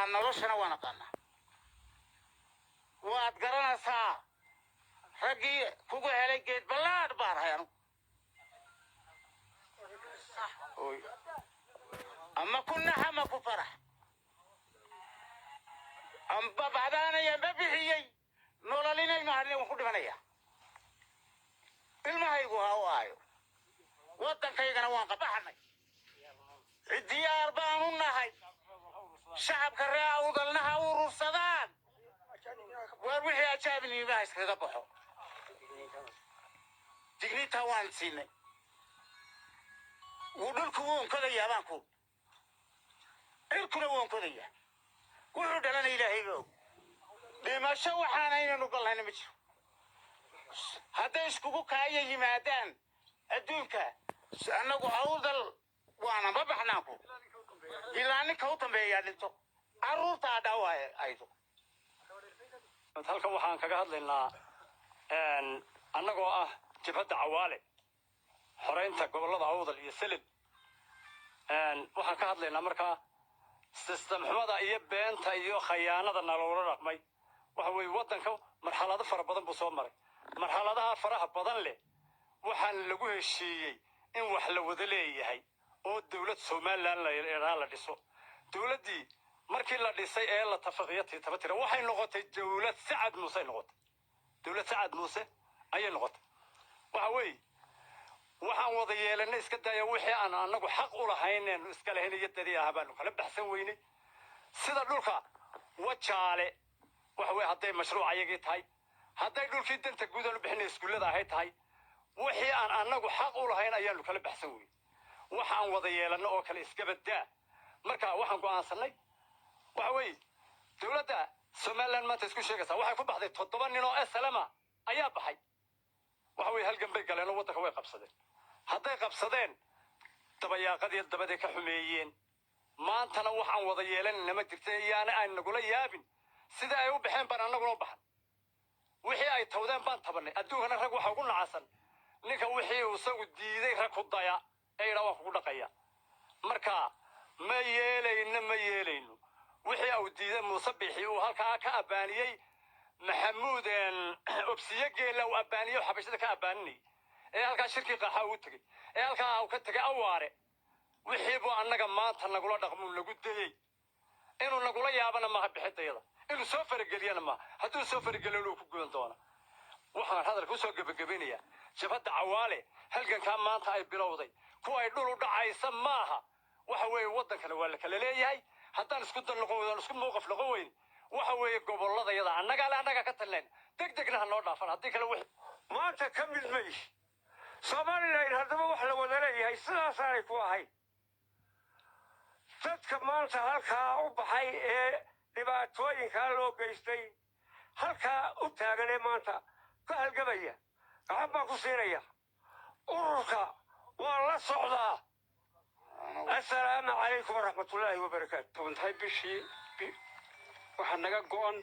noloshana waan aqaanaa waad garanaysaa raggii kugu helay geed ballaadh baan ahay anugu أما كنا حما كفرح أم بعدنا يا ببيعي نولالينا المهري وخد منايا المهاي وهاوايو وطن كيغنا وانقطعنا الديار بانونا هاي شعب كريا وضلناها ورصدان وروحي أجابني بايس كذا بحو تقني توان سيني ودلكم كذا يابانكم الكل كذا وحد لنا إلهي جو لما شو حنا نقول هنا مش هذا يسكوكو كاي يمادان الدنيا أنا أقول وأنا ما بحناكو إلا أني كوتم بيادلتو أروح تعدوا أيضا هل كم وحنا كجهد لنا أن أنا قا جبهة عوالي حرين تقبل الله عوض اليسلب أن وحنا كجهد لنا مركا سيستم حماده iyo beenta iyo khiyaanada naloola raqmay waxa way wadanka marxalado fara badan buu soo maray marxaladaha faraha badan leh waxaan lagu heshiiyay in wax la wada leeyahay oo dawlad Soomaaliland la dhiso dawladii markii la dhisay ee la tafaqiyay tabatira waxay noqotay dawlad Saad Muuse noqotay dawlad Saad Muuse ayay noqotay waxa way waxaan wada yeelanay iska daya wixii aan anagu xaq u lahayn iska leeyahay ahabaanu kala baxsan weynay sida dhulka wajaale waxa way haday mashruuc ayagii tahay haday dhulkii danta guud u bixinay iskuulada ahay tahay wixii aan anagu xaq u lahayn ayaanu kala baxsan weynay waxaan wada yeelanay oo kale iska badaa marka waxaan go'aansanay waxa way dawladda Soomaaliland maanta isku sheegaysaa waxay ku baxday 7 nin oo SLM ayaa baxay waxa way halgan bay galeen oo wadanka way qabsadeen hadday qabsadeen dabayaaqadii dabada ka xumeeyeen maantana waxaan wada yeelanayna ma jirto iyaana aan nagula yaabin sida ay u baxeen baan anaguna u baxan wixii ay tawdeen baan tabanay adduunkana rag waxa ugu nacasan ninka wixii uu isagu diiday rag ku daya ee ila wax ku dhaqaya marka ma yeelayno wixii uu diiday Muuse Bixi uu halka ka abaaniyay محمود أبسية جيل أو أباني وحبشة كأباني إيه هالك شركة قحاوتك إيه هالك أو كتك أواري ويحبوا أنك ما تنقول رقم لجودي إنه نقول يا أبنا ما بحد يلا إنه سافر الجليان ما هتو سافر الجليلو كقولن تونا وحنا هذا الكوسو جبينيا شفت عوالي هل كان ما تاي بلودي كوا يدلو دعاي سماها وحوي ودك ولا كلليهاي حتى نسكت نقول نسكت موقف لقوين وحوي قبل يضع النجا كتلين دقنا هنور نافن هديك الوحي ما تكمل ميش صبرنا لين هذا وحلا ودري هاي سنة صارت واحد تكمل هالكا وبحي لبعتوين كانوا جيستي هالكا وتاجنا ما أنت كهالجبية عبا قصيرية أوركا والله صعدا السلام عليكم ورحمة الله وبركاته وانت هاي بشي waxaan naga go'an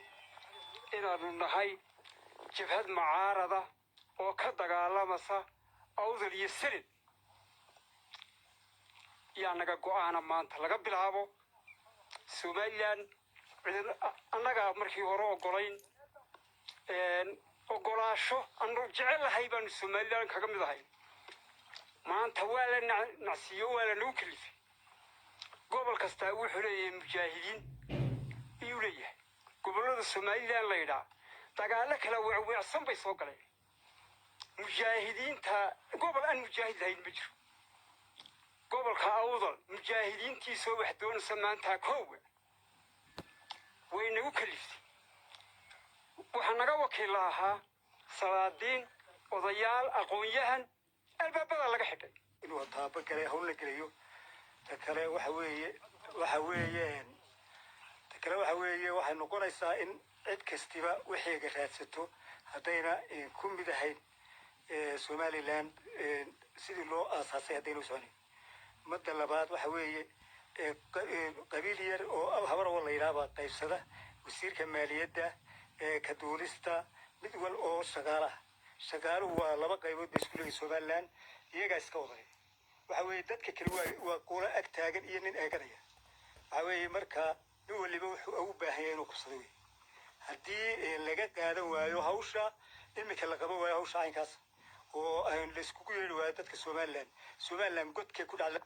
inaanu nahay jabhad mucaarada oo ka dagaalamasa awdal iyo silid yaa naga go'aana maanta laga bilaabo Soomaaliland annaga markii hore ogolaasho aanu jecelahay baan Soomaaliland kaga mid ahay maanta waa la nacsiyo waa la nagu kalifay gobol kasta wuxuu leeyahay mujaahidiin يوليه قبلنا الصوماليين لا يدا تقالك لو وعصم بيسوق عليه مجاهدين تا قبل أن مجاهد هاي المجر قبل كأوضل مجاهدين تيسوا وحدون سمان تاكوه وين وكلفتي وحنا وكيلها صلادين وضيال أقوياهن الباب هذا لقى حكي إنه طابق كله هون كليو تكره وحويين كلا وحوي واحد نقول إنسا إن عد كستيبا وحي قراتستو هدينا كم بدهين سوماليلاند سيد الله أساسي هدينو سوني مدة لبعض وحوي قبيلير أو هبر والله يرابا قيب سدا وسير كمالية ده كدولستا مدول أو شغال هو لبا قيبود بسكولي سوماليلاند يجا إسكوضي وحوي دتك كلوا وقولا أكتاجن إيرن أكريا وحوي مركا nin waliba wuxuu ugu baahan yahay inuu qabsado wey haddii laga qaadan waayo hawsha iminka la qaban waayo hawsha caynkaas oo aan la iskugu yeedhi waayo dadka somaliland godkay ku dhacda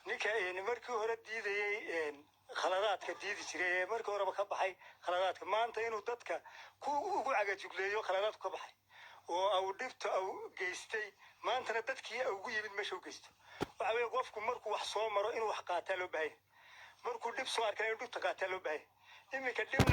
ninka markii hore diidayey khaladaadka diidi jiray ee markii horeba ka baxay khaladaadka maanta inuu dadka ku ugu cagajugleeyo khaladaadku ka baxay oo au dhibta au geystay maantana dadkii ugu yimid meesha u geysto waxa weeye qofku markuu wax soo maro inuu wax qaataa loo baahan markuu dhib soo arkana inuu dhibta qaataa loo baahan iminka dhibna